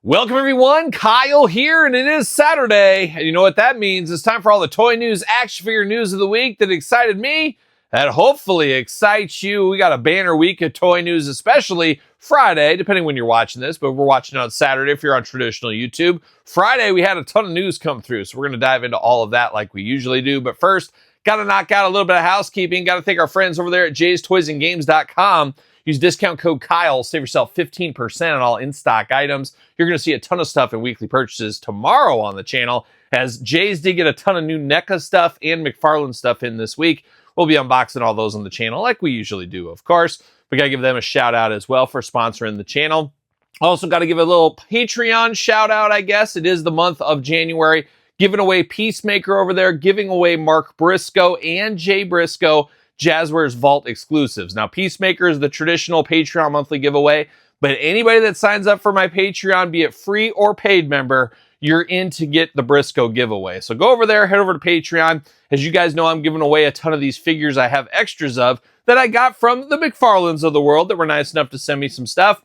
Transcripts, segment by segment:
Welcome everyone, Kyle here, and it is Saturday, and you know what that means. It's time for all the toy news, action figure news of the week that excited me, that hopefully excites you. We got a banner week of toy news, especially Friday, depending when you're watching this, but we're watching on Saturday if you're on traditional YouTube. Friday, we had a ton of news come through, so we're going to dive into all of that like we usually do, but first, got to knock out a little bit of housekeeping. Got to thank our friends over there at jaystoysandgames.com. Use discount code Kyle, save yourself 15% on all in-stock items. You're going to see a ton of stuff in weekly purchases tomorrow on the channel, as Jay's did get a ton of new NECA stuff and McFarlane stuff in this week. We'll be unboxing all those on the channel like we usually do, of course. We got to give them a shout out as well for sponsoring the channel. Also got to give a little Patreon shout out, I guess. It is the month of January. Giving away Peacemaker over there, giving away Mark Briscoe and Jay Briscoe Jazzwares Vault exclusives. Now, Peacemaker is the traditional Patreon monthly giveaway, but anybody that signs up for my Patreon, be it free or paid member, you're in to get the Briscoe giveaway. So go over there, head over to Patreon. As you guys know, I'm giving away a ton of these figures I have extras of that I got from the McFarlanes of the world that were nice enough to send me some stuff.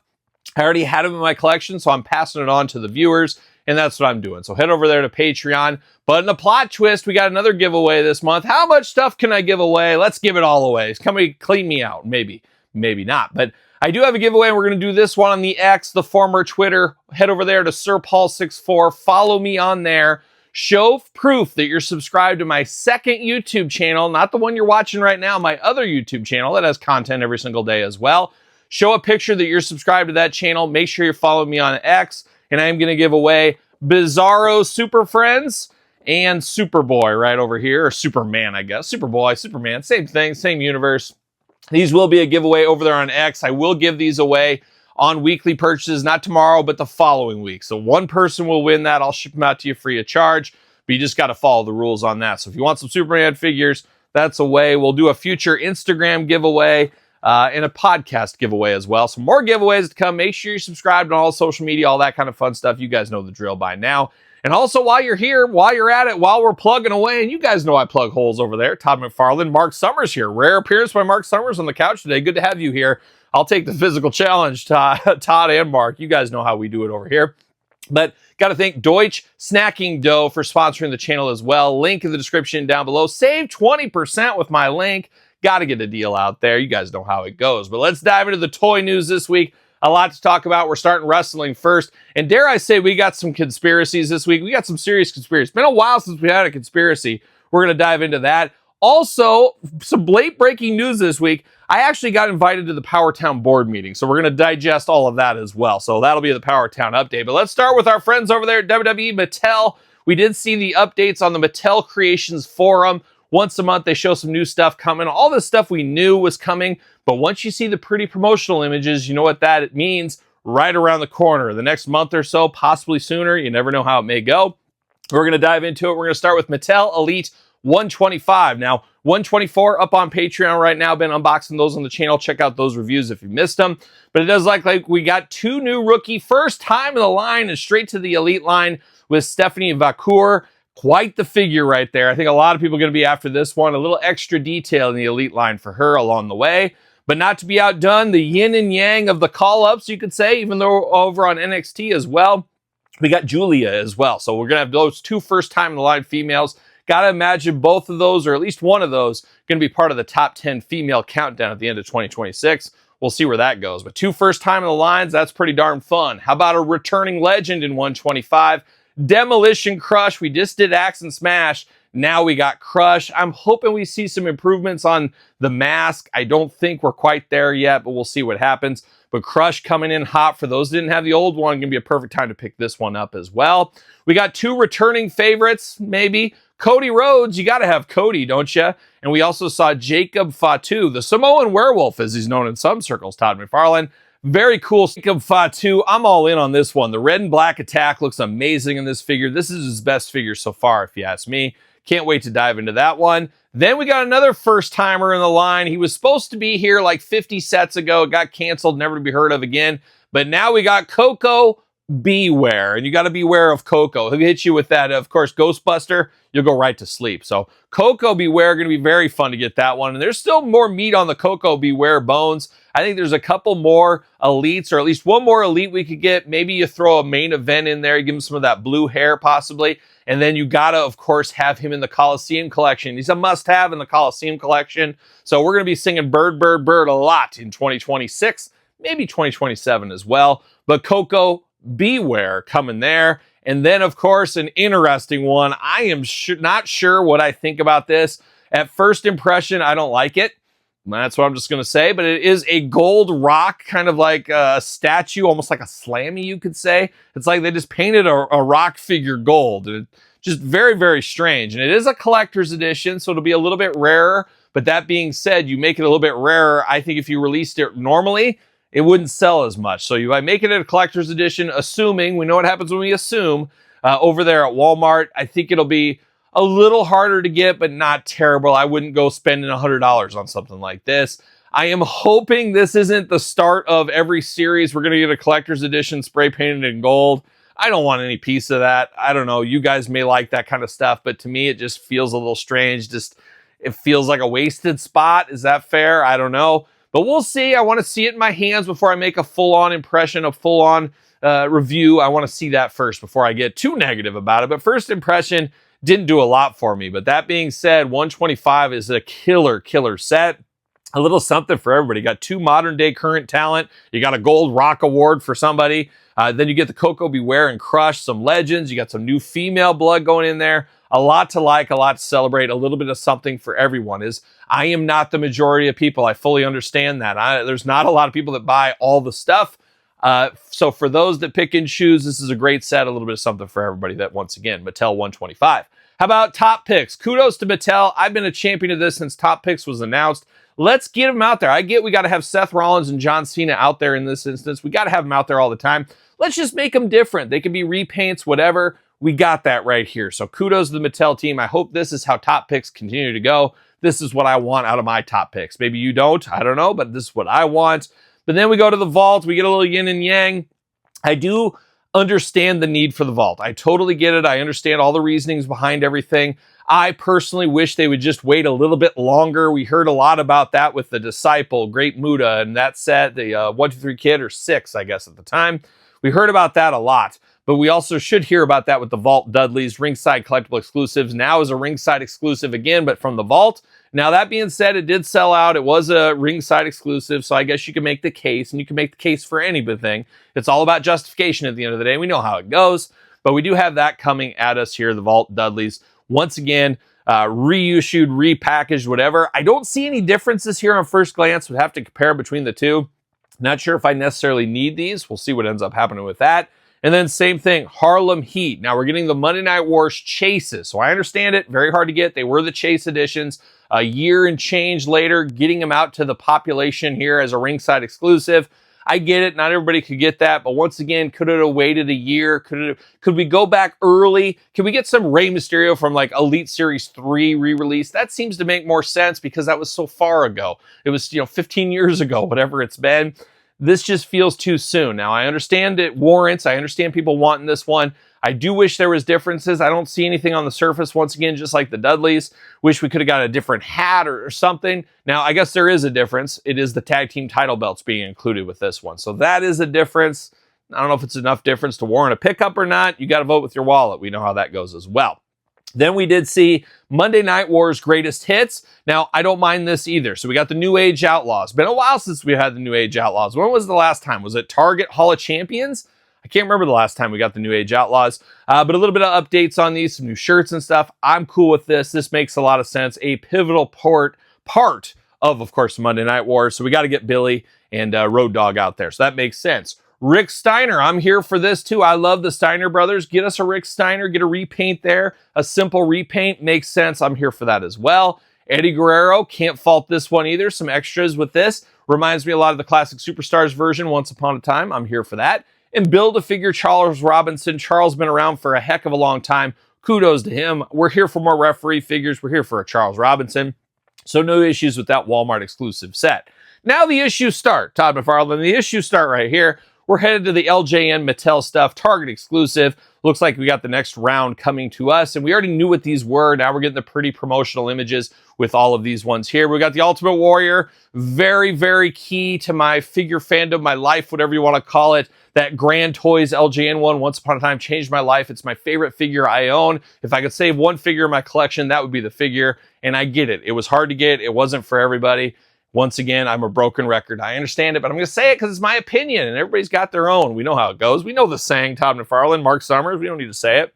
I already had them in my collection, so I'm passing it on to the viewers, and that's what I'm doing. So head over there to Patreon. But in a plot twist, we got another giveaway this month. How much stuff can I give away? Let's give it all away. Somebody clean me out. Maybe not. But I do have a giveaway. We're going to do this one on the X, the former Twitter. Head over there to SirPaul64. Follow me on there. Show proof that you're subscribed to my second YouTube channel, not the one you're watching right now, my other YouTube channel that has content every single day as well. Show a picture that you're subscribed to that channel. Make sure you're following me on X. And I'm going to give away Bizarro Super Friends and Superboy right over here, or Superman, I guess. Superboy, Superman, same thing, same universe. These will be a giveaway over there on X. I will give these away on weekly purchases, not tomorrow, but the following week. So one person will win that. I'll ship them out to you free of charge, but you just got to follow the rules on that. So if you want some Superman figures, that's a way. We'll do a future Instagram giveaway and a podcast giveaway as well. So more giveaways to come. Make sure you're subscribed on all social media, all that kind of fun stuff. You guys know the drill by now. And also, while you're here, while you're at it, while we're plugging away, and you guys know I plug holes over there, Todd McFarlane, Mark Summers here. Rare appearance by Mark Summers on the couch today. Good to have you here. I'll take the physical challenge, Todd and Mark. You guys know how we do it over here. But got to thank Deutsch Snacking Dough for sponsoring the channel as well. Link in the description down below. Save 20% with my link. Got to get a deal out there. You guys know how it goes. But let's dive into the toy news this week. A lot to talk about. We're starting wrestling first. And dare I say, we got some conspiracies this week. We got some serious conspiracies. It's been a while since we had a conspiracy. We're going to dive into that. Also, some late breaking news this week. I actually got invited to the Powertown board meeting. So we're going to digest all of that as well. So that'll be the Powertown update. But let's start with our friends over there at WWE Mattel. We did see the updates on the Mattel Creations forum. Once a month, they show some new stuff coming. All this stuff we knew was coming, but once you see the pretty promotional images, you know what that means right around the corner. The next month or so, possibly sooner. You never know how it may go. We're going to dive into it. We're going to start with Mattel Elite 125. Now, 124 up on Patreon right now. Been unboxing those on the channel. Check out those reviews if you missed them. But it does look like we got two new rookie. First time in the line and straight to the Elite line with Stephanie Vacour. Quite the figure right there. I think a lot of people are going to be after this one. A little extra detail in the Elite line for her along the way. But not to be outdone, the yin and yang of the call-ups, you could say, even though over on NXT as well. We got Julia as well. So we're going to have those two first-time-in-the-line females. Got to imagine both of those, or at least one of those, going to be part of the top 10 female countdown at the end of 2026. We'll see where that goes. But two first-time-in-the-lines, that's pretty darn fun. How about a returning legend in 125? Demolition Crush. We just did Axe and Smash. Now we got Crush. I'm hoping we see some improvements on the mask. I don't think we're quite there yet, but we'll see what happens. But Crush coming in hot. For those who didn't have the old one, going to be a perfect time to pick this one up as well. We got two returning favorites, maybe. Cody Rhodes. You got to have Cody, don't you? And we also saw Jacob Fatu, the Samoan werewolf, as he's known in some circles, Todd McFarlane. Very cool. Jacob Fatu, I'm all in on this one. The red and black attack looks amazing in this figure. This is his best figure so far, if you ask me. Can't wait to dive into that one. Then we got another first-timer in the line. He was supposed to be here like 50 sets ago. It got canceled, never to be heard of again. But now we got Coco beware. And you got to beware of Coco. He'll hit you with that, of course, Ghostbuster. You'll go right to sleep. So Coco Beware, going to be very fun to get that one. And there's still more meat on the Coco Beware bones. I think there's a couple more elites, or at least one more elite we could get. Maybe you throw a main event in there, give him some of that blue hair possibly. And then you got to, of course, have him in the Coliseum collection. He's a must-have in the Coliseum collection. So we're going to be singing Bird, Bird, Bird a lot in 2026, maybe 2027 as well. But Coco Beware coming there. And then, of course, an interesting one. I am not sure what I think about this. At first impression, I don't like it. That's what I'm just going to say. But it is a gold rock, kind of like a statue, almost like a Slammy, you could say. It's like they just painted a rock figure gold. Just very, very strange. And it is a collector's edition, so it'll be a little bit rarer. But that being said, you make it a little bit rarer. I think if you released it normally, it wouldn't sell as much. So you might make it a collector's edition, assuming, we know what happens when we assume, over there at Walmart. I think it'll be a little harder to get, but not terrible. I wouldn't go spending $100 on something like this. I am hoping this isn't the start of every series. We're going to get a collector's edition spray painted in gold. I don't want any piece of that. I don't know. You guys may like that kind of stuff, but to me, it just feels a little strange. It feels like a wasted spot. Is that fair? I don't know. But we'll see. I want to see it in my hands before I make a full-on impression, a full-on review. I want to see that first before I get too negative about it. But first impression didn't do a lot for me. But that being said, 125 is a killer set. A little something for everybody. You got two modern-day current talent. You got a gold rock award for somebody. Then you get the Coco Beware and Crush, some legends. You got some new female blood going in there. A lot to like, a lot to celebrate, a little bit of something for everyone. I am not the majority of people. I fully understand that. There's not a lot of people that buy all the stuff. So for those that pick and choose, this is a great set, a little bit of something for everybody. That, once again, Mattel 125. How about Top Picks? Kudos to Mattel. I've been a champion of this since Top Picks was announced. Let's get them out there. I get we got to have Seth Rollins and John Cena out there in this instance. We got to have them out there all the time. Let's just make them different. They can be repaints, whatever. We got that right here. So kudos to the Mattel team. I hope this is how Top Picks continue to go. This is what I want out of my Top Picks. Maybe you don't. I don't know, but this is what I want. But then we go to the vault. We get a little yin and yang. I do understand the need for the vault. I totally get it. I understand all the reasonings behind everything. I personally wish they would just wait a little bit longer. We heard a lot about that with the Disciple, Great Muta, and that set, the 1-2-3 Kid, or 6, I guess, at the time. We heard about that a lot. But we also should hear about that with the Vault Dudleys, ringside collectible exclusives. Now is a ringside exclusive again, but from the Vault. Now, that being said, it did sell out. It was a ringside exclusive, so I guess you can make the case, and you can make the case for anything. It's all about justification at the end of the day. We know how it goes, but we do have that coming at us here, the Vault Dudleys. Once again, reissued, repackaged, whatever. I don't see any differences here on first glance. We'd have to compare between the two. Not sure if I necessarily need these. We'll see what ends up happening with that. And then same thing, Harlem Heat. Now we're getting the Monday Night Wars chases. So I understand it, very hard to get. They were the chase editions. A year and change later, getting them out to the population here as a ringside exclusive. I get it, not everybody could get that, but once again, could it have waited a year? Could we go back early? Can we get some Rey Mysterio from like Elite Series 3 re-release? That seems to make more sense because that was so far ago. It was, 15 years ago, whatever it's been. This just feels too soon. Now, I understand it warrants. I understand people wanting this one. I do wish there was differences. I don't see anything on the surface, once again, just like the Dudleys. Wish we could have got a different hat or something. Now, I guess there is a difference. It is the tag team title belts being included with this one. So that is a difference. I don't know if it's enough difference to warrant a pickup or not. You got to vote with your wallet. We know how that goes as well. Then we did see Monday Night Wars Greatest Hits. Now, I don't mind this either. So we got the New Age Outlaws. Been a while since we had the New Age Outlaws. When was the last time? Was it Target Hall of Champions? I can't remember the last time we got the New Age Outlaws. But a little bit of updates on these, some new shirts and stuff. I'm cool with this. This makes a lot of sense. A pivotal part of course, Monday Night Wars. So we got to get Billy and Road Dogg out there. So that makes sense. Rick Steiner, I'm here for this too. I love the Steiner brothers. Get us a Rick Steiner, get a repaint there. A simple repaint makes sense. I'm here for that as well. Eddie Guerrero, can't fault this one either. Some extras with this. Reminds me a lot of the classic Superstars version, Once Upon a Time. I'm here for that. And Build-A-Figure Charles Robinson. Charles been around for a heck of a long time. Kudos to him. We're here for more referee figures. We're here for a Charles Robinson. So no issues with that Walmart exclusive set. Now the issues start. Todd McFarlane, the issues start right here. we're headed to the LJN Mattel stuff, Target exclusive. Looks like we got the next round coming to us, and we already knew what these were. Now we're getting the pretty promotional images with all of these ones here. We got the Ultimate Warrior, very, very key to my figure fandom, my life, whatever you want to call it. That Grand Toys LJN one, once upon a time, changed my life. It's my favorite figure I own. If I could save one figure in my collection, that would be the figure, and I get it. It was hard to get. It wasn't for everybody. Once again, I'm a broken record. I understand it, but I'm going to say it because it's my opinion, and everybody's got their own. We know how it goes. We know the saying, Todd McFarlane, Mark Summers. We don't need to say it.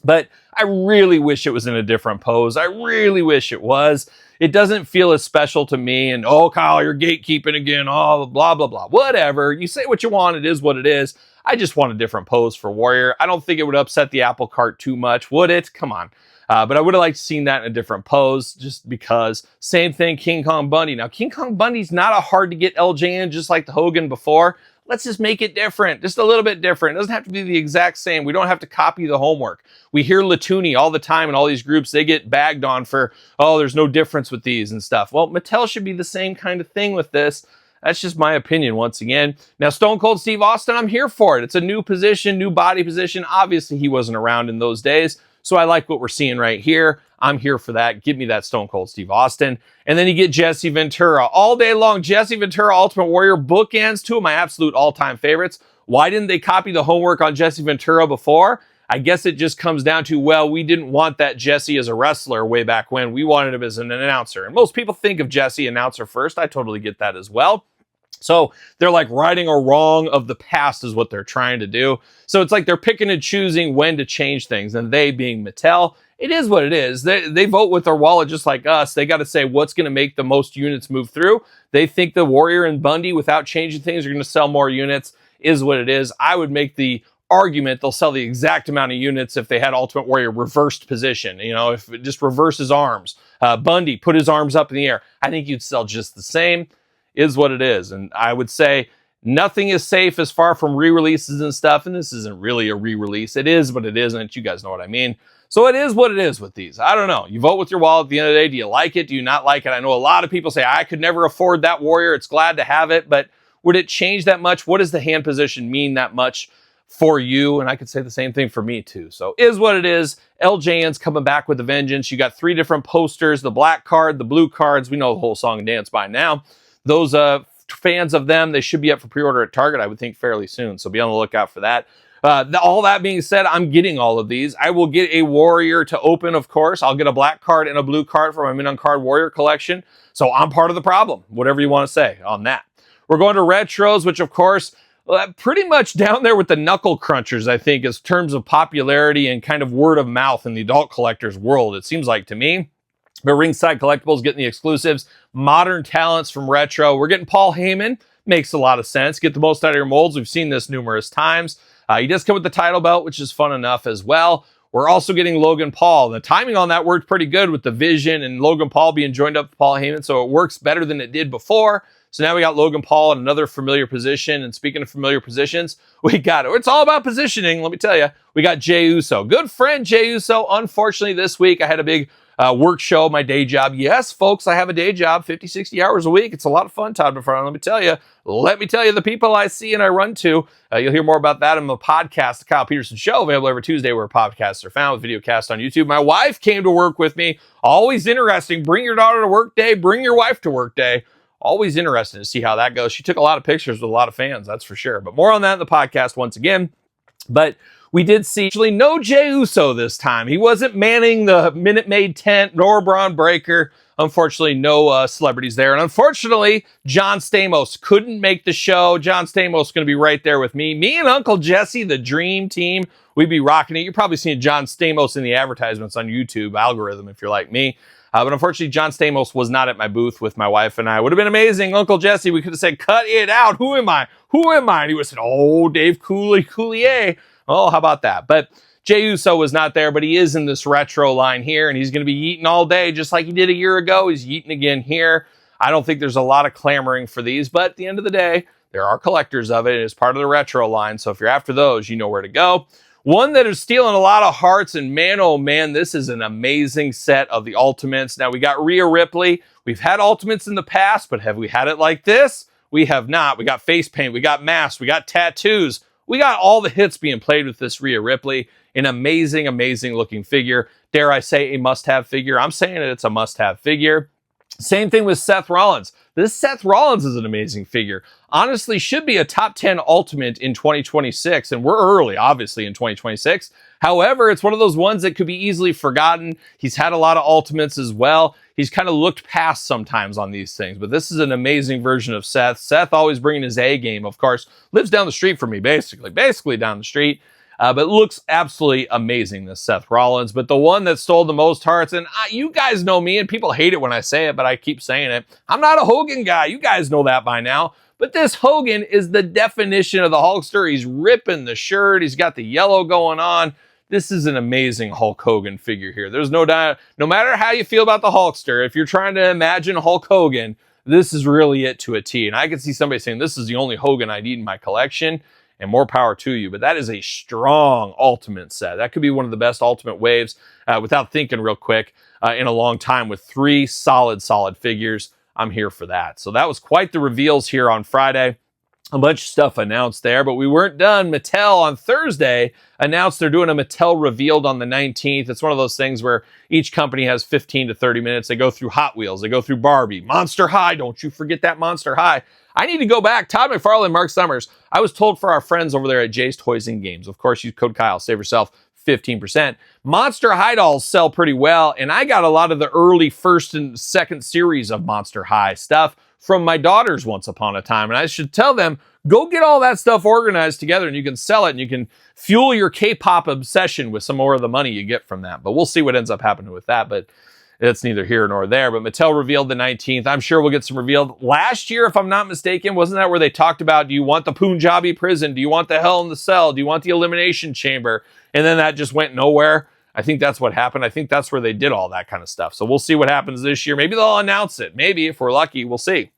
But I really wish it was in a different pose. I really wish it was. It doesn't feel as special to me. And, oh, Kyle, you're gatekeeping again. Oh, blah, blah, blah. Whatever. You say what you want. It is what it is. I just want a different pose for Warrior. I don't think it would upset the apple cart too much, would it? Come on. But I would have liked to seen that in a different pose, just because. Same thing, King Kong Bundy. Now, King Kong Bundy's not a hard-to-get LJN, just like the Hogan before. Let's just make it different, just a little bit different. It doesn't have to be the exact same. We don't have to copy the homework. We hear Latoony all the time in all these groups. They get bagged on for, oh, there's no difference with these and stuff. Well, Mattel should be the same kind of thing with this. That's just my opinion once again. Now, Stone Cold Steve Austin, I'm here for it. It's a new position, new body position. Obviously, he wasn't around in those days. So I like what we're seeing right here. I'm here for that. Give me that Stone Cold Steve Austin. And then you get Jesse Ventura. All day long, Jesse Ventura, Ultimate Warrior, bookends, two of my absolute all-time favorites. Why didn't they copy the homework on Jesse Ventura before? I guess it just comes down to, well, we didn't want that Jesse as a wrestler way back when. We wanted him as an announcer. And most people think of Jesse announcer first. I totally get that as well. So they're like righting a wrong of the past is what they're trying to do. So it's like they're picking and choosing when to change things. And they being Mattel, it is what it is. They vote with their wallet just like us. They got to say what's going to make the most units move through. They think the Warrior and Bundy, without changing things, are going to sell more units. Is what it is. I would make the argument they'll sell the exact amount of units if they had Ultimate Warrior reversed position. You know, if it just reverse his arms. Bundy put his arms up in the air. I think you'd sell just the same. Is what it is. And I would say nothing is safe as far from re-releases and stuff. And this isn't really a re-release. It is, but it isn't. You guys know what I mean. So it is what it is with these. I don't know. You vote with your wallet at the end of the day. Do you like it? Do you not like it? I know a lot of people say, I could never afford that Warrior. It's glad to have it. But would it change that much? What does the hand position mean that much for you? And I could say the same thing for me too. So is what it is. LJN's coming back with a vengeance. You got 3 different posters, the black card, the blue cards. We know the whole song and dance by now. Those fans of them, they should be up for pre-order at Target, I would think, fairly soon. So be on the lookout for that. All that being said, I'm getting all of these. I will get a Warrior to open, of course. I'll get a black card and a blue card for my Mint on Card Warrior collection. So I'm part of the problem, whatever you want to say on that. We're going to retros, which, of course, pretty much down there with the knuckle crunchers, I think, in terms of popularity and kind of word of mouth in the adult collectors world, it seems like to me. But Ringside Collectibles getting the exclusives, modern talents from retro. We're getting Paul Heyman. Makes a lot of sense. Get the most out of your molds. We've seen this numerous times. He does come with the title belt, which is fun enough as well. We're also getting Logan Paul. The timing on that worked pretty good with the Vision and Logan Paul being joined up with Paul Heyman, so it works better than it did before. So now we got Logan Paul in another familiar position. And speaking of familiar positions, we got it. It's all about positioning, let me tell you. We got Jey Uso. Good friend Jey Uso. Unfortunately, this week I had a big work show, my day job. Yes, folks, I have a day job, 50, 60 hours a week. It's a lot of fun, Todd McFarlane. Let me tell you the people I see and I run to. You'll hear more about that in the podcast, The Kyle Peterson Show, available every Tuesday where podcasts are found with video cast on YouTube. My wife came to work with me. Always interesting. Bring your daughter to work day. Bring your wife to work day. Always interesting to see how that goes. She took a lot of pictures with a lot of fans, that's for sure. But more on that in the podcast once again. But we did see actually no Jey Uso this time. He wasn't manning the Minute Maid tent, nor Braun Breaker. Unfortunately, no celebrities there. And unfortunately, John Stamos couldn't make the show. John Stamos is going to be right there with me. Me and Uncle Jesse, the dream team, we'd be rocking it. You're probably seeing John Stamos in the advertisements on YouTube algorithm if you're like me. But unfortunately, John Stamos was not at my booth with my wife and I. Would have been amazing. Uncle Jesse, we could have said, cut it out. Who am I? Who am I? And he would have said, oh, Dave Coulier. Oh, how about that? But Jey Uso was not there, but he is in this retro line here, and he's going to be yeeting all day, just like he did a year ago. He's yeeting again here. I don't think there's a lot of clamoring for these, but at the end of the day, there are collectors of it. It is part of the retro line, so if you're after those, you know where to go. One that is stealing a lot of hearts, and man, oh man, this is an amazing set of the Ultimates. Now, we got Rhea Ripley. We've had Ultimates in the past, but have we had it like this? We have not. We got face paint, we got masks, we got tattoos. We got all the hits being played with this Rhea Ripley. An amazing, amazing looking figure. Dare I say a must-have figure? I'm saying it's a must-have figure. Same thing with Seth Rollins. This Seth Rollins is an amazing figure. Honestly, should be a top 10 ultimate in 2026, and we're early, obviously, in 2026. However, it's one of those ones that could be easily forgotten. He's had a lot of ultimates as well. He's kind of looked past sometimes on these things, but this is an amazing version of Seth. Seth always bringing his A game, of course. Lives down the street from me, basically down the street. But looks absolutely amazing, this Seth Rollins. But the one that stole the most hearts, and you guys know me, and people hate it when I say it, but I keep saying it. I'm not a Hogan guy. You guys know that by now. But this Hogan is the definition of the Hulkster. He's ripping the shirt. He's got the yellow going on. This is an amazing Hulk Hogan figure here. There's no doubt, no matter how you feel about the Hulkster, if you're trying to imagine Hulk Hogan, this is really it to a T. And I can see somebody saying, this is the only Hogan I need in my collection. And more power to you. But that is a strong ultimate set. That could be one of the best ultimate waves, without thinking real quick, in a long time, with 3 solid figures. I'm here for that. So that was quite the reveals here on Friday. A bunch of stuff announced there, but we weren't done. Mattel on Thursday announced they're doing a Mattel Revealed on the 19th. It's one of those things where each company has 15 to 30 minutes. They go through Hot Wheels. They go through Barbie. Monster High. Don't you forget that Monster High. I need to go back. Todd McFarlane, Mark Summers. I was told for our friends over there at Jay's Toys and Games. Of course, use code Kyle. Save yourself 15%. Monster High dolls sell pretty well, and I got a lot of the early first and second series of Monster High stuff from my daughters once upon a time. And I should tell them, go get all that stuff organized together and you can sell it and you can fuel your K-pop obsession with some more of the money you get from that. But we'll see what ends up happening with that. But it's neither here nor there. But Mattel revealed the 19th. I'm sure we'll get some revealed. Last year, if I'm not mistaken, wasn't that where they talked about, do you want the Punjabi prison? Do you want the Hell in the Cell? Do you want the Elimination Chamber? And then that just went nowhere. I think that's what happened. I think that's where they did all that kind of stuff. So we'll see what happens this year. Maybe they'll announce it. Maybe, if we're lucky, we'll see.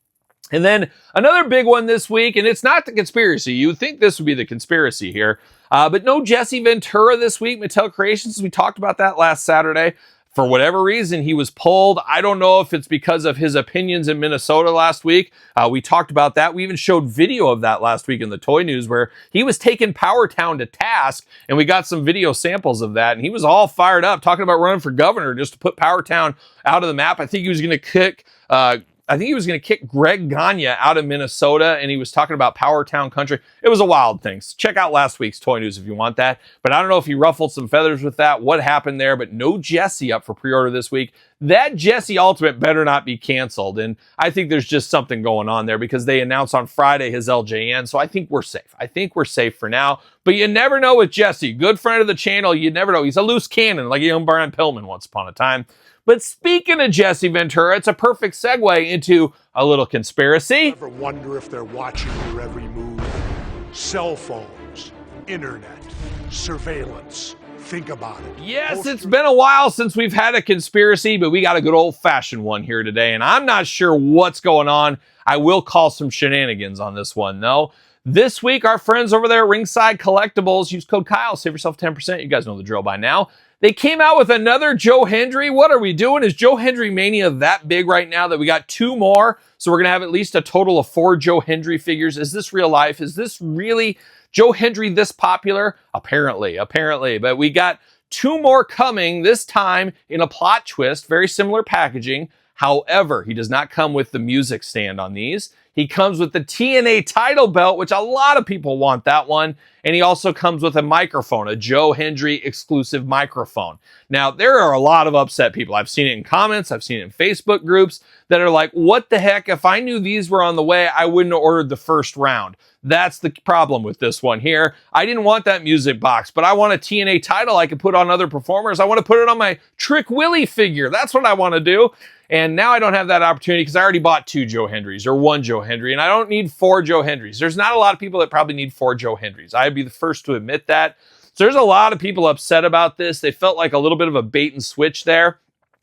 And then another big one this week, and it's not the conspiracy. You would think this would be the conspiracy here. But no Jesse Ventura this week. Mattel Creations, we talked about that last Saturday. For whatever reason, he was pulled. I don't know if it's because of his opinions in Minnesota last week. We talked about that. We even showed video of that last week in the Toy News where he was taking Powertown to task, and we got some video samples of that. And he was all fired up, talking about running for governor just to put Powertown out of the map. I think he was going to kick Greg Gagne out of Minnesota, and he was talking about Powertown country. It was a wild thing. So check out last week's Toy News if you want that. But I don't know if he ruffled some feathers with that, what happened there, but no Jesse up for pre-order this week. That Jesse Ultimate better not be canceled, and I think there's just something going on there because they announced on Friday his LJN, so I think we're safe. I think we're safe for now, but you never know with Jesse. Good friend of the channel, you never know. He's a loose cannon, like a young Brian Pillman once upon a time. But speaking of Jesse Ventura, it's a perfect segue into a little conspiracy. Ever wonder if they're watching your every move? Cell phones, internet, surveillance. Think about it. Yes, it's been a while since we've had a conspiracy, but we got a good old-fashioned one here today, and I'm not sure what's going on. I will call some shenanigans on this one, though. This week, our friends over there at Ringside Collectibles, use code Kyle, save yourself 10%. You guys know the drill by now. They came out with another Joe Hendry. What are we doing? Is Joe Hendry Mania that big right now that we got 2 more? So we're going to have at least a total of 4 Joe Hendry figures. Is this real life? Is this really Joe Hendry this popular? Apparently. But we got 2 more coming, this time in a plot twist, very similar packaging. However, he does not come with the music stand on these. He comes with the TNA title belt, which a lot of people want that one. And he also comes with a microphone, a Joe Hendry exclusive microphone. Now, there are a lot of upset people. I've seen it in comments. I've seen it in Facebook groups that are like, what the heck? If I knew these were on the way, I wouldn't have ordered the first round. That's the problem with this one here. I didn't want that music box, but I want a TNA title I could put on other performers. I want to put it on my Trick Willie figure. That's what I want to do. And now I don't have that opportunity because I already bought 2 Joe Hendrys or 1 Joe Hendry, and I don't need 4 Joe Hendrys. There's not a lot of people that probably need 4 Joe Hendrys. I'd be the first to admit that. So there's a lot of people upset about this. They felt like a little bit of a bait and switch there.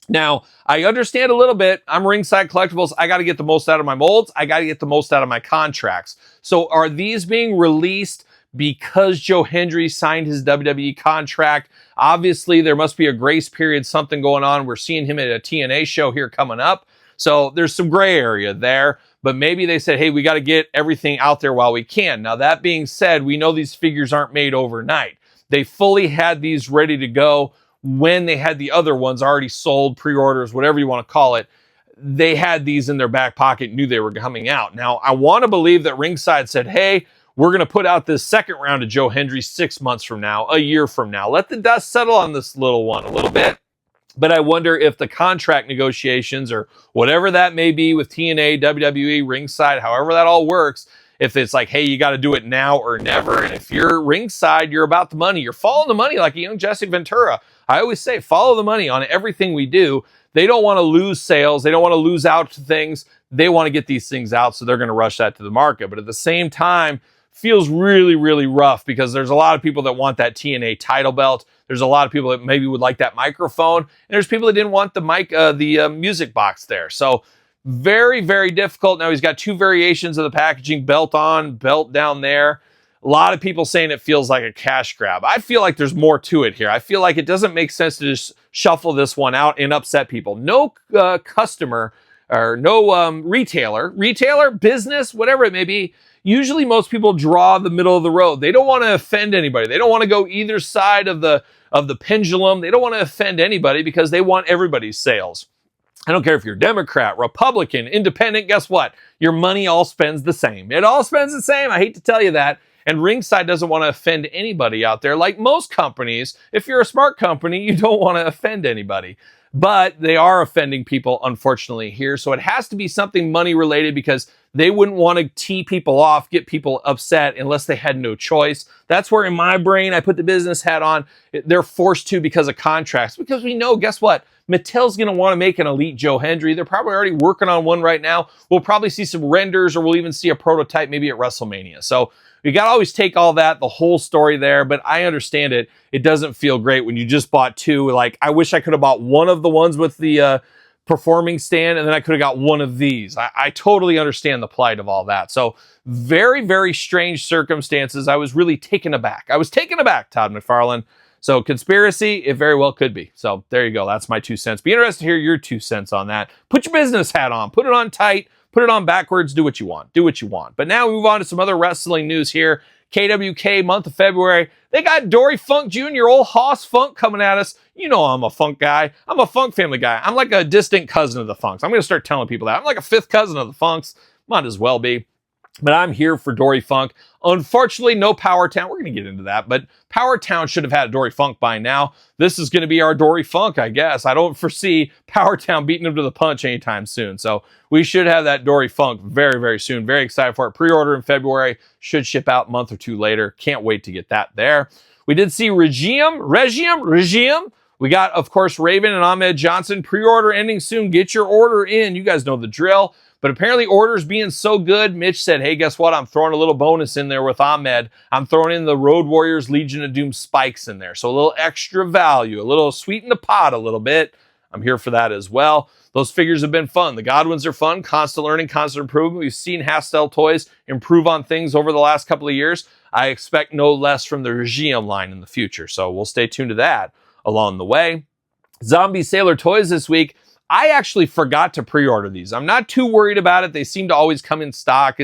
Now, I understand a little bit. I'm Ringside Collectibles. I got to get the most out of my molds. I got to get the most out of my contracts. So are these being released because Joe Hendry signed his WWE contract? Obviously, there must be a grace period, something going on. We're seeing him at a TNA show here coming up. So there's some gray area there, but maybe they said, hey, we got to get everything out there while we can. Now, that being said, we know these figures aren't made overnight. They fully had these ready to go when they had the other ones already sold, pre-orders, whatever you want to call it. They had these in their back pocket, knew they were coming out. Now, I want to believe that Ringside said, hey, we're going to put out this second round of Joe Hendry 6 months from now, a year from now. Let the dust settle on this little one a little bit. But I wonder if the contract negotiations or whatever that may be with TNA, WWE, Ringside, however that all works, if it's like, hey, you got to do it now or never. And if you're Ringside, you're about the money. You're following the money like a young Jesse Ventura. I always say, follow the money on everything we do. They don't want to lose sales. They don't want to lose out to things. They want to get these things out, so they're going to rush that to the market. But at the same time, feels really, really rough because there's a lot of people that want that TNA title belt. There's a lot of people that maybe would like that microphone. And there's people that didn't want the music box there. So very, very difficult. Now he's got two variations of the packaging, belt on, belt down there. A lot of people saying it feels like a cash grab. I feel like there's more to it here. I feel like it doesn't make sense to just shuffle this one out and upset people. No customer or no retailer, business, whatever it may be. Usually most people draw the middle of the road. They don't want to offend anybody. They don't want to go either side of the pendulum. They don't want to offend anybody because they want everybody's sales. I don't care if you're Democrat, Republican, Independent, guess what? Your money all spends the same. It all spends the same. I hate to tell you that. And Ringside doesn't want to offend anybody out there. Like most companies, if you're a smart company, you don't want to offend anybody. But they are offending people, unfortunately, here. So it has to be something money related because they wouldn't want to tee people off, get people upset unless they had no choice. That's where in my brain, I put the business hat on. They're forced to because of contracts. Because we know, guess what? Mattel's going to want to make an Elite Joe Hendry. They're probably already working on one right now. We'll probably see some renders or we'll even see a prototype maybe at WrestleMania. So you got to always take all that, the whole story there, but I understand it. It doesn't feel great when you just bought two. Like, I wish I could have bought one of the ones with the performing stand, and then I could have got one of these. I totally understand the plight of all that. So very, very strange circumstances. I was really taken aback. Todd McFarlane. So conspiracy, it very well could be. So there you go. That's my 2 cents. Be interested to hear your 2 cents on that. Put your business hat on. Put it on tight. Put it on backwards. Do what you want. But now we move on to some other wrestling news here. KWK, month of February. They got Dory Funk Jr., old Hoss Funk, coming at us. You know I'm a Funk guy. I'm a Funk family guy. I'm like a distant cousin of the Funks. I'm going to start telling people that. I'm like a fifth cousin of the Funks. Might as well be. But I'm here for Dory Funk. Unfortunately, no Power Town. We're going to get into that, but Power Town should have had a Dory Funk by now. This is going to be our Dory Funk, I guess. I don't foresee Power Town beating him to the punch anytime soon. So we should have that Dory Funk very, very soon. Very excited for it. Pre-order in February. Should ship out a month or two later. Can't wait to get that there. We did see Regime. We got, of course, Raven and Ahmed Johnson. Pre-order ending soon. Get your order in. You guys know the drill. But apparently orders being so good, Mitch said, hey, guess what? I'm throwing a little bonus in there with Ahmed. I'm throwing in the Road Warriors Legion of Doom spikes in there. So a little extra value, a little sweeten the pot a little bit. I'm here for that as well. Those figures have been fun. The Godwins are fun. Constant learning, constant improvement. We've seen Hastel Toys improve on things over the last couple of years. I expect no less from the Regime line in the future. So we'll stay tuned to that along the way. Zombie Sailor Toys this week. I actually forgot to pre-order these. I'm not too worried about it. They seem to always come in stock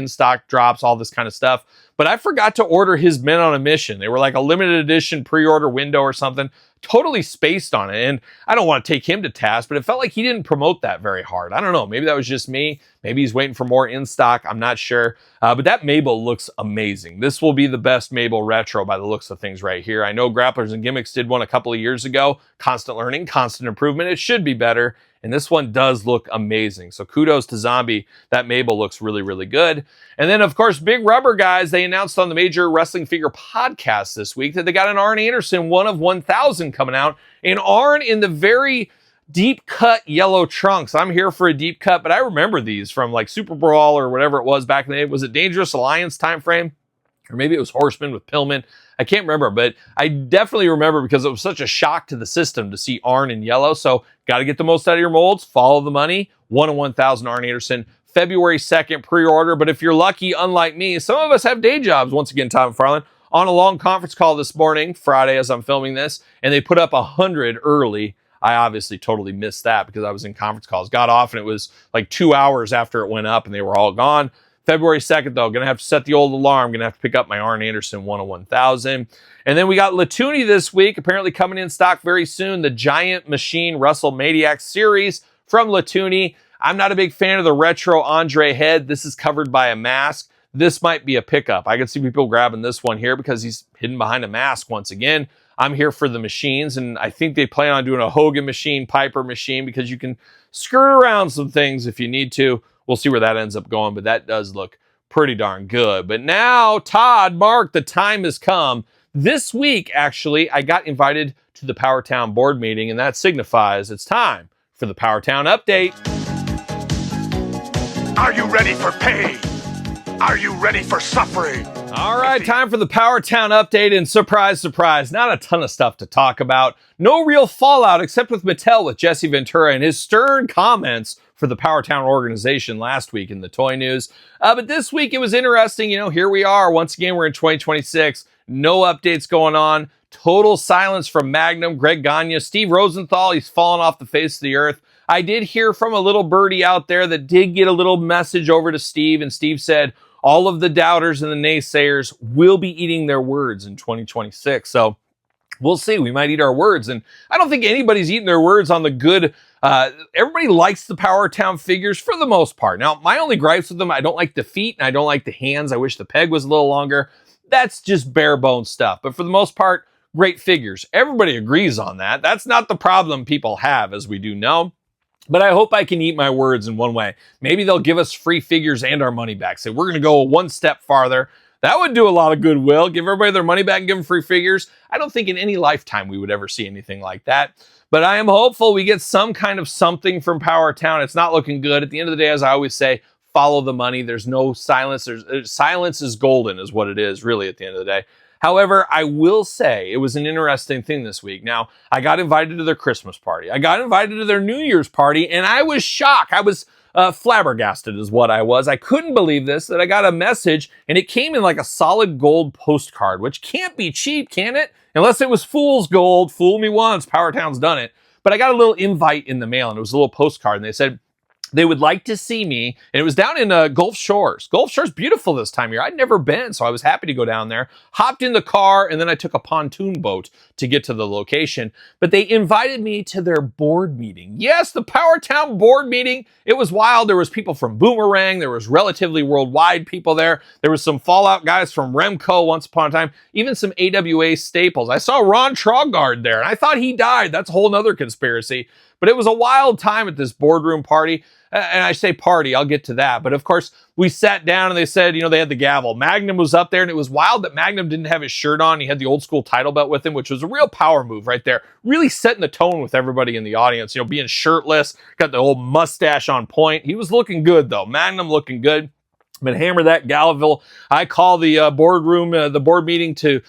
drops, all this kind of stuff. But I forgot to order his Men on a Mission. They were like a limited edition pre-order window or something. Totally spaced on it. And I don't want to take him to task, but it felt like he didn't promote that very hard. I don't know. Maybe that was just me. Maybe he's waiting for more in stock. I'm not sure. But that Mabel looks amazing. This will be the best Mabel retro by the looks of things right here. I know Grapplers and Gimmicks did one a couple of years ago. Constant learning, constant improvement. It should be better. And this one does look amazing. So kudos to Zombie. That Mabel looks really, really good. And then, of course, Big Rubber guys, they announced on the Major Wrestling Figure podcast this week that they got an Arn Anderson 1 of 1,000 coming out. And Arn in the very deep cut yellow trunks. I'm here for a deep cut, but I remember these from like Super Brawl or whatever it was back in the day. Was it Dangerous Alliance time frame? Or maybe it was Horseman with Pillman. I can't remember, but I definitely remember because it was such a shock to the system to see Arn in yellow. So got to get the most out of your molds. Follow the money. 1 of 1,000 Arn Anderson. February 2nd pre-order. But if you're lucky, unlike me, some of us have day jobs. Once again, Todd McFarlane on a long conference call this morning, Friday as I'm filming this, and they put up 100 early. I obviously totally missed that because I was in conference calls. Got off and it was like 2 hours after it went up and they were all gone. February 2nd, though, going to have to set the old alarm. Going to have to pick up my Arn Anderson 101,000. And then we got Latuni this week, apparently coming in stock very soon. The Giant Machine WrestleManiacs series from Latuni. I'm not a big fan of the retro Andre head. This is covered by a mask. This might be a pickup. I can see people grabbing this one here because he's hidden behind a mask once again. I'm here for the machines, and I think they plan on doing a Hogan machine, Piper machine, because you can skirt around some things if you need to. We'll see where that ends up going, but that does look pretty darn good. But now, Todd, Mark, the time has come. This week, actually, I got invited to the Powertown board meeting, and that signifies it's time for the Powertown update. Are you ready for pain? Are you ready for suffering? All right, time for the Powertown update, and surprise, surprise, not a ton of stuff to talk about. No real fallout except with Mattel with Jesse Ventura and his stern comments for the Powertown organization last week in the toy news. But this week it was interesting. You know, here we are. Once again, we're in 2026. No updates going on. Total silence from Magnum, Greg Gagne, Steve Rosenthal. He's fallen off the face of the earth. I did hear from a little birdie out there that did get a little message over to Steve, and Steve said all of the doubters and the naysayers will be eating their words in 2026. So we'll see. We might eat our words. And I don't think anybody's eating their words on the good. Everybody likes the Powertown figures for the most part. Now, my only gripes with them, I don't like the feet and I don't like the hands. I wish the peg was a little longer. That's just bare bones stuff. But for the most part, great figures. Everybody agrees on that. That's not the problem people have, as we do know. But I hope I can eat my words in one way. Maybe they'll give us free figures and our money back. Say, we're going to go one step farther. That would do a lot of goodwill. Give everybody their money back and give them free figures. I don't think in any lifetime we would ever see anything like that. But I am hopeful we get some kind of something from Powertown. It's not looking good. At the end of the day, as I always say, follow the money. There's no silence. Silence is golden is what it is, really, at the end of the day. However, I will say it was an interesting thing this week. Now, I got invited to their Christmas party. I got invited to their New Year's party, and I was shocked. I was flabbergasted is what I was. I couldn't believe this, that I got a message, and it came in like a solid gold postcard, which can't be cheap, can it? Unless it was fool's gold. Fool me once. Powertown's done it. But I got a little invite in the mail, and it was a little postcard, and they said they would like to see me. And it was down in Gulf Shores. Gulf Shores beautiful this time of year. I'd never been, so I was happy to go down there. Hopped in the car, and then I took a pontoon boat to get to the location. But they invited me to their board meeting. Yes, the Powertown board meeting. It was wild. There was people from Boomerang. There was relatively worldwide people there. There was some Fallout guys from Remco once upon a time. Even some AWA staples. I saw Ron Trogard there, and I thought he died. That's a whole nother conspiracy. But it was a wild time at this boardroom party. And I say party, I'll get to that. But of course, we sat down and they said, you know, they had the gavel. Magnum was up there, and it was wild that Magnum didn't have his shirt on. He had the old school title belt with him, which was a real power move right there. Really setting the tone with everybody in the audience, you know, being shirtless, got the old mustache on point. He was looking good, though. Magnum looking good. But hammer that Gallaville. I call the boardroom, the board meeting to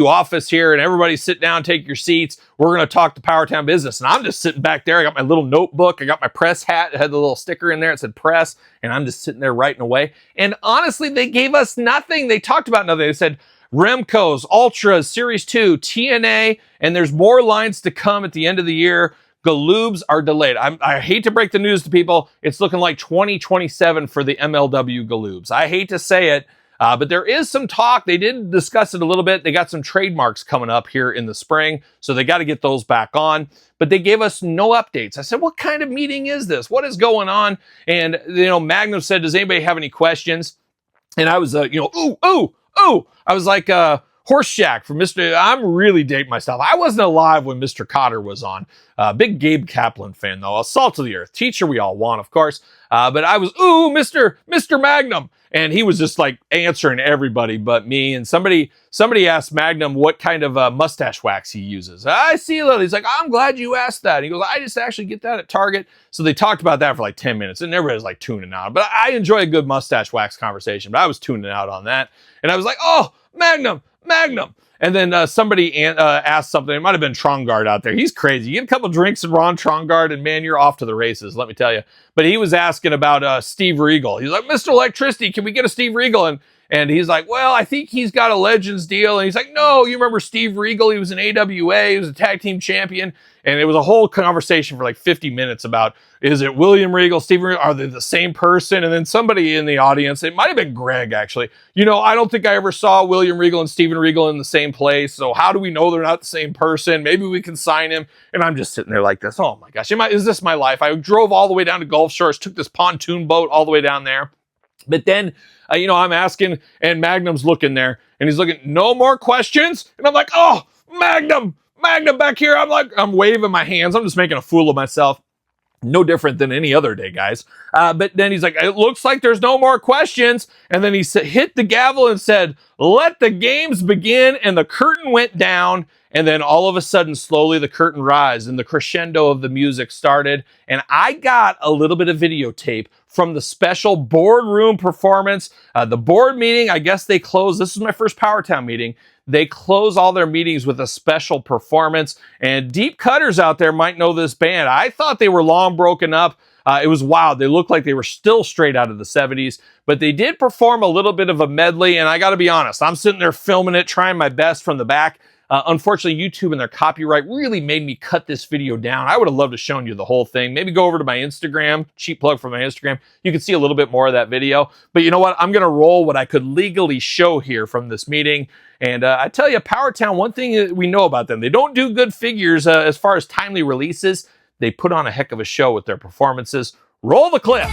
office here, and everybody sit down, take your seats. We're going to talk to Powertown business. And I'm just sitting back there. I got my little notebook. I got my press hat. It had the little sticker in there. It said press. And I'm just sitting there writing away. And honestly, they gave us nothing. They talked about nothing. They said Remco's, Ultras, Series 2, TNA, and there's more lines to come at the end of the year. Galoobs are delayed. I hate to break the news to people. It's looking like 2027 for the MLW Galoobs. I hate to say it. But there is some talk. They did discuss it a little bit. They got some trademarks coming up here in the spring, so they got to get those back on. But they gave us no updates. I said, what kind of meeting is this? What is going on? And, you know, Magnum said, does anybody have any questions? And I was, ooh. I was like, Horseshack from Mr. I'm really dating myself. I wasn't alive when Mr. Cotter was on. Big Gabe Kaplan fan, though. A salt of the earth. Teacher we all want, of course. But I was, Mr. Magnum. And he was just like answering everybody but me. And somebody asked Magnum what kind of mustache wax he uses. I see a little. He's like, I'm glad you asked that. He goes, I just actually get that at Target. So they talked about that for like 10 minutes. And everybody's like tuning out. But I enjoy a good mustache wax conversation. But I was tuning out on that. And I was like, oh, Magnum. And then somebody asked something. It might have been Trongard out there. He's crazy. You get a couple drinks in Ron Trongard, and man, you're off to the races, let me tell you. But he was asking about Steve Regal. He's like, Mr. Electricity, can we get a Steve Regal? And And he's like, well, I think he's got a Legends deal. And he's like, no, you remember Steve Regal? He was an AWA. He was a tag team champion. And it was a whole conversation for like 50 minutes about, is it William Regal, Steven Regal? Are they the same person? And then somebody in the audience, it might have been Greg actually, I don't think I ever saw William Regal and Steven Regal in the same place. So how do we know they're not the same person? Maybe we can sign him. And I'm just sitting there like this. Oh my gosh, is this my life? I drove all the way down to Gulf Shores, took this pontoon boat all the way down there. But then, I'm asking, and Magnum's looking there, and he's looking, no more questions? And I'm like, oh, Magnum back here. I'm waving my hands. I'm just making a fool of myself. No different than any other day, guys. But then he's like, it looks like there's no more questions. And then he hit the gavel and said, let the games begin. And the curtain went down. And then all of a sudden, slowly the curtain rised and the crescendo of the music started. And I got a little bit of videotape from the special boardroom performance. The board meeting, I guess they closed. This is my first Power Town meeting. They close all their meetings with a special performance. And deep cutters out there might know this band. I thought they were long broken up. It was wild. They looked like they were still straight out of the 70s. But they did perform a little bit of a medley. And I got to be honest, I'm sitting there filming it, trying my best from the back. Unfortunately, YouTube and their copyright really made me cut this video down. I would have loved to show you the whole thing. Maybe go over to my Instagram, cheap plug for my Instagram. You can see a little bit more of that video. But you know what? I'm going to roll what I could legally show here from this meeting. And I tell you, Power Town, one thing we know about them, they don't do good figures as far as timely releases. They put on a heck of a show with their performances. Roll the clip.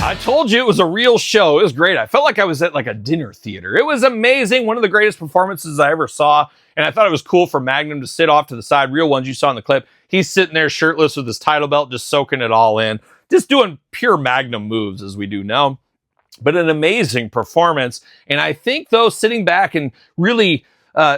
I told you it was a real show. It was great. I felt like I was at like a dinner theater. It was amazing. One of the greatest performances I ever saw. And I thought it was cool for Magnum to sit off to the side. Real ones you saw in the clip. He's sitting there shirtless with his title belt, just soaking it all in. Just doing pure Magnum moves as we do now. But an amazing performance. And I think though, sitting back and really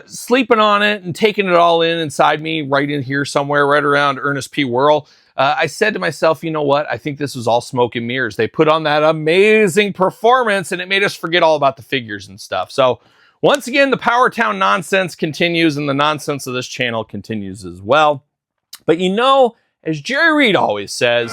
sleeping on it and taking it all in inside me, right in here somewhere, right around Ernest P. Worrell, I said to myself, you know what? I think this was all smoke and mirrors. They put on that amazing performance and it made us forget all about the figures and stuff. So once again, the Power Town nonsense continues and the nonsense of this channel continues as well. But as Jerry Reed always says,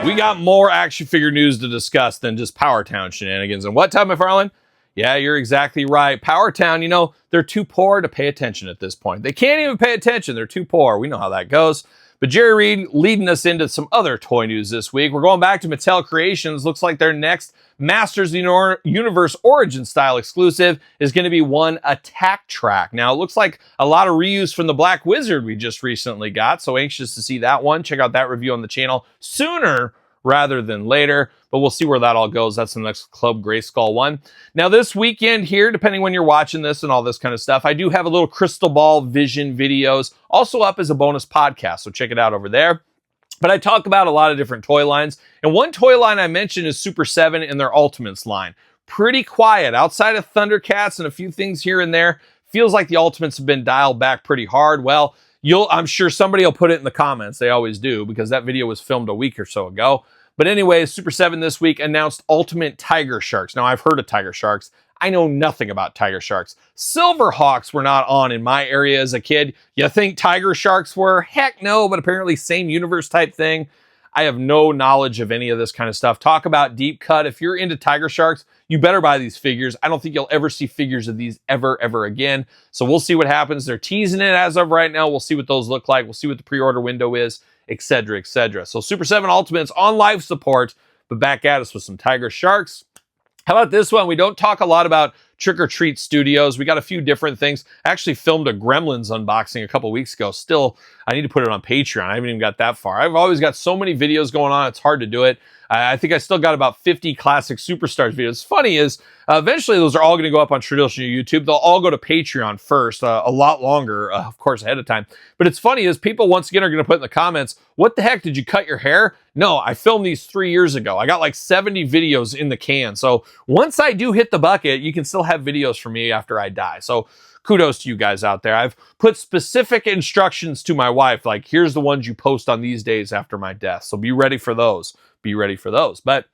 we got more action figure news to discuss than just Power Town shenanigans. And what time, McFarlane? Yeah, you're exactly right. Power Town, they're too poor to pay attention at this point. They can't even pay attention. They're too poor. We know how that goes. But Jerry Reed leading us into some other toy news this week. We're going back to Mattel Creations. Looks like their next Masters of the Universe Origin style exclusive is going to be one Attack Track. Now, it looks like a lot of reuse from the Black Wizard we just recently got. So anxious to see that one. Check out that review on the channel sooner rather than later, but we'll see where that all goes. That's the next Club Grayskull one. Now this weekend here, depending when you're watching this and all this kind of stuff, I do have a little crystal ball vision videos also up as a bonus podcast, so check it out over there. But I talk about a lot of different toy lines, and one toy line I mentioned is Super 7 and their Ultimates line. Pretty quiet outside of Thundercats and a few things here and there. Feels like the Ultimates have been dialed back pretty hard. Well, I'm sure somebody will put it in the comments. They always do, because that video was filmed a week or so ago. But anyways, Super 7 this week announced Ultimate Tiger Sharks. Now, I've heard of Tiger Sharks. I know nothing about Tiger Sharks. Silverhawks were not on in my area as a kid. You think Tiger Sharks were? Heck no, but apparently same universe type thing. I have no knowledge of any of this kind of stuff. Talk about deep cut. If you're into Tiger Sharks, you better buy these figures. I don't think you'll ever see figures of these ever again. So we'll see what happens. They're teasing it as of right now. We'll see what those look like. We'll see what the pre-order window is, etc., etc. So Super 7 Ultimates on live support, but back at us with some Tiger Sharks. How about this one? We don't talk a lot about Trick or Treat Studios. We got a few different things. I actually filmed a Gremlins unboxing a couple weeks ago. Still, I need to put it on Patreon. I haven't even got that far. I've always got so many videos going on. It's hard to do it. I think I still got about 50 classic Superstars videos. Funny is, eventually those are all going to go up on traditional YouTube. They'll all go to Patreon first, a lot longer, of course, ahead of time. But it's funny is people once again are going to put in the comments, what the heck, did you cut your hair? No, I filmed these 3 years ago. I got like 70 videos in the can. So once I do hit the bucket, you can still have videos from me after I die. So kudos to you guys out there. I've put specific instructions to my wife, like, here's the ones you post on these days after my death. So be ready for those. Be ready for those. But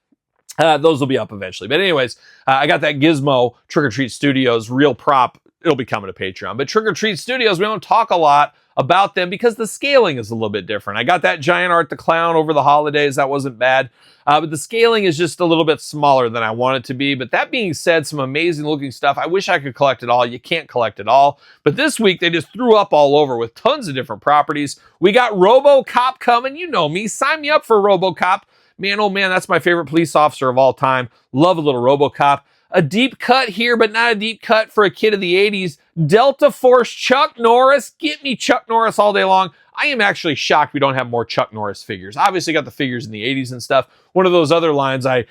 those will be up eventually. But anyways, I got that Gizmo Trick or Treat Studios real prop. It'll be coming to Patreon. But Trick or Treat Studios, we don't talk a lot about them because the scaling is a little bit different. I got that giant Art the Clown over the holidays. That wasn't bad. But the scaling is just a little bit smaller than I want it to be. But that being said, some amazing looking stuff. I wish I could collect it all. You can't collect it all. But this week, they just threw up all over with tons of different properties. We got RoboCop coming. You know me. Sign me up for RoboCop. Man, oh man, that's my favorite police officer of all time. Love a little RoboCop. A deep cut here, but not a deep cut for a kid of the 80s. Delta Force Chuck Norris. Get me Chuck Norris all day long. I am actually shocked we don't have more Chuck Norris figures. Obviously got the figures in the 80s and stuff. One of those other lines I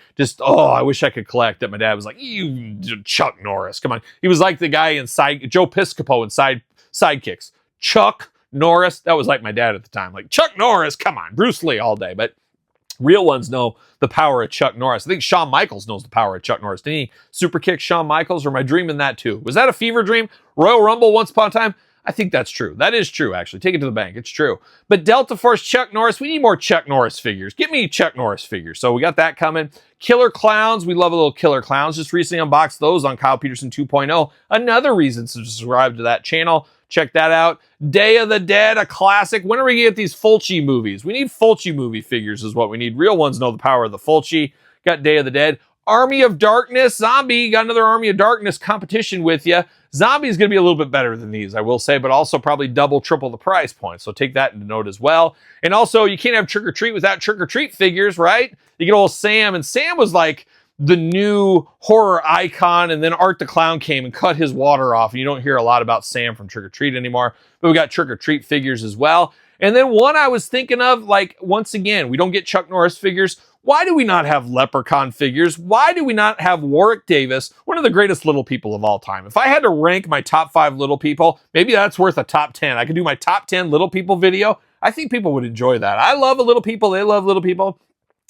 wish I could collect that my dad was like, you Chuck Norris, come on. He was like the guy in Joe Piscopo in Sidekicks. Chuck Norris. That was like my dad at the time. Like, Chuck Norris, come on. Bruce Lee all day. But real ones know the power of Chuck Norris. I think Shawn Michaels knows the power of Chuck Norris. Didn't he super kick Shawn Michaels, or am I dreaming that too? Was that a fever dream? Royal Rumble once upon a time? I think that's true. That is true, actually. Take it to the bank. It's true. But Delta Force Chuck Norris, we need more Chuck Norris figures. Get me Chuck Norris figures. So we got that coming. Killer Clowns. We love a little Killer Clowns. Just recently unboxed those on Kyle Peterson 2.0. Another reason to subscribe to that channel. Check that out. Day of the Dead, a classic. When are we going to get these Fulci movies? We need Fulci movie figures is what we need. Real ones know the power of the Fulci. Got Day of the Dead. Army of Darkness. Zombie. Got another Army of Darkness competition with you. Zombie is going to be a little bit better than these, I will say, but also probably double, triple the price point. So take that into note as well. And also, you can't have Trick or Treat without Trick or Treat figures, right? You get old Sam, and Sam was like the new horror icon, and then Art the Clown came and cut his water off, and you don't hear a lot about Sam from Trick or Treat anymore. But we got Trick or Treat figures as well. And then one I was thinking of, like, once again, we don't get Chuck Norris figures. Why do we not have Leprechaun figures? Why do we not have Warwick Davis, one of the greatest little people of all time? If I had to rank my top 5 little people, maybe that's worth a top 10. I could do my top 10 little people video. I think people would enjoy that. I love little people. They love little people.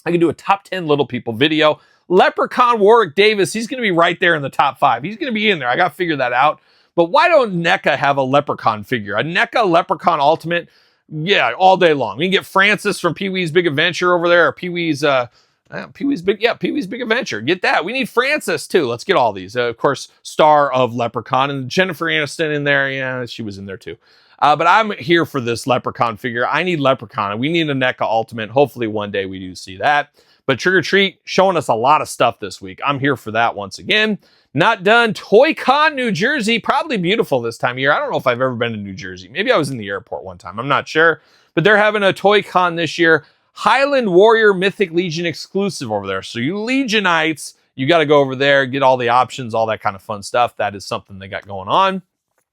I could do a top 10 little people video. Leprechaun Warwick Davis, he's going to be right there in the top 5. He's going to be in there. I got to figure that out. But why don't NECA have a Leprechaun figure? A NECA Leprechaun Ultimate? Yeah, all day long. We can get Francis from Pee-wee's Big Adventure over there, or Pee-wee's Big Adventure. Get that. We need Francis too. Let's get all these. Of course, star of Leprechaun, and Jennifer Aniston in there. Yeah, she was in there too. But I'm here for this Leprechaun figure. I need Leprechaun. We need a NECA Ultimate. Hopefully one day we do see that. But Trick or Treat showing us a lot of stuff this week. I'm here for that once again. Not done. Toycon, New Jersey. Probably beautiful this time of year. I don't know if I've ever been to New Jersey. Maybe I was in the airport one time. I'm not sure. But they're having a Toycon this year. Highland Warrior Mythic Legion exclusive over there. So you Legionites, you got to go over there, get all the options, all that kind of fun stuff. That is something they got going on.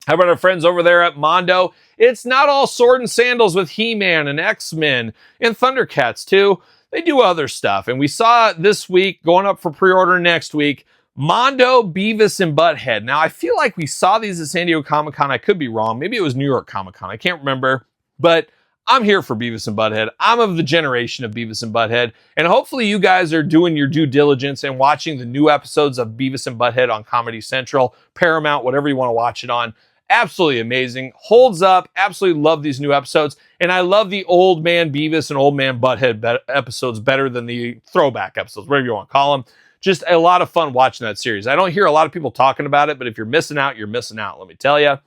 How about our friends over there at Mondo? It's not all sword and sandals with He-Man and X-Men and Thundercats too. They do other stuff. And we saw this week, going up for pre-order next week, Mondo, Beavis, and Butthead. Now, I feel like we saw these at San Diego Comic-Con. I could be wrong. Maybe it was New York Comic-Con. I can't remember. But I'm here for Beavis and Butthead. I'm of the generation of Beavis and Butthead. And hopefully you guys are doing your due diligence and watching the new episodes of Beavis and Butthead on Comedy Central, Paramount, whatever you want to watch it on. Absolutely amazing. Holds up. Absolutely love these new episodes. And I love the Old Man Beavis and Old Man Butthead episodes better than the throwback episodes, whatever you want to call them. Just a lot of fun watching that series. I don't hear a lot of people talking about it, but if you're missing out, you're missing out, let me tell you.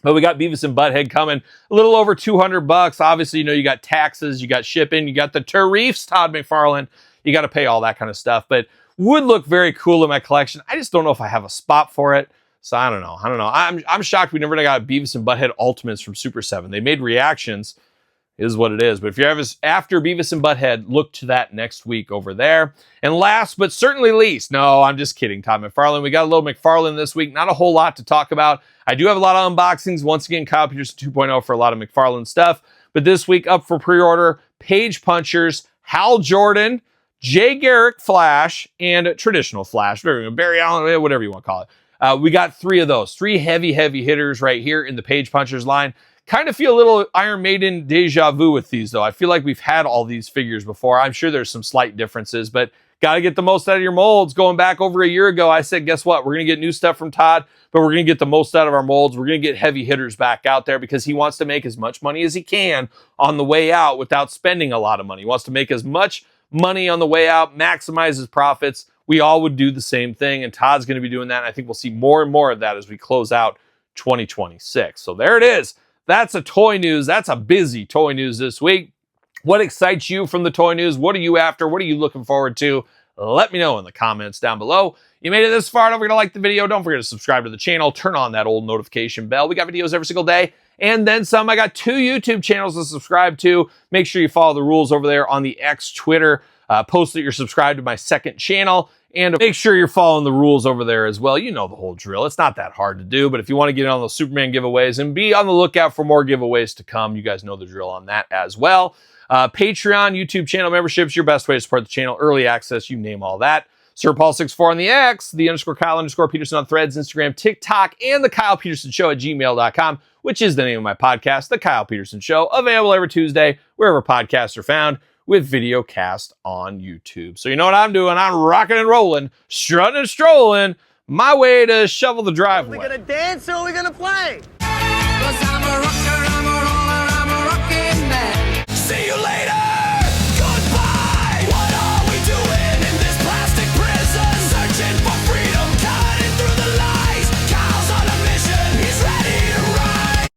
But we got Beavis and Butthead coming a little over $200. Obviously, you know, you got taxes, you got shipping, you got the tariffs, Todd McFarlane. You got to pay all that kind of stuff, but would look very cool in my collection. I just don't know if I have a spot for it. So I don't know. I'm shocked we never got Beavis and Butthead Ultimates from Super 7. They made reactions, is what it is. But if you're after Beavis and Butthead, look to that next week over there. And last but certainly least, no, I'm just kidding, Todd McFarlane. We got a little McFarlane this week. Not a whole lot to talk about. I do have a lot of unboxings. Once again, Kyle Peterson 2.0 for a lot of McFarlane stuff. But this week up for pre-order, Page Punchers, Hal Jordan, Jay Garrick Flash, and traditional Flash, Barry Allen, whatever you want to call it. We got 3 of those, 3 heavy hitters right here in the Page Punchers line. Kind of feel a little Iron Maiden deja vu with these, though. I feel like we've had all these figures before. I'm sure there's some slight differences, but got to get the most out of your molds. Going back over a year ago, I said, guess what? We're going to get new stuff from Todd, but we're going to get the most out of our molds. We're going to get heavy hitters back out there because he wants to make as much money as he can on the way out without spending a lot of money. He wants to make as much money on the way out, maximize his profits. We all would do the same thing, and Todd's going to be doing that. And I think we'll see more and more of that as we close out 2026. So there it is. That's a toy news. That's a busy toy news this week. What excites you from the toy news? What are you after? What are you looking forward to? Let me know in the comments down below. You made it this far. Don't forget to like the video. Don't forget to subscribe to the channel. Turn on that old notification bell. We got videos every single day and then some. I got 2 YouTube channels to subscribe to. Make sure you follow the rules over there on the X Twitter. Post that you're subscribed to my second channel. And make sure you're following the rules over there as well. You know the whole drill. It's not that hard to do, but if you want to get in on those Superman giveaways and be on the lookout for more giveaways to come, you guys know the drill on that as well. Patreon, YouTube channel memberships, your best way to support the channel. Early access, you name all that. SirPaul64 on the X, _Kyle_Peterson on Threads, Instagram, TikTok, and TheKylePetersonShow at gmail.com, which is the name of my podcast, The Kyle Peterson Show, available every Tuesday, wherever podcasts are found, with video cast on YouTube. So you know what I'm doing? I'm rocking and rolling, strutting and strolling, my way to shovel the driveway. Are we gonna dance or are we gonna play? 'Cause I'm a rocker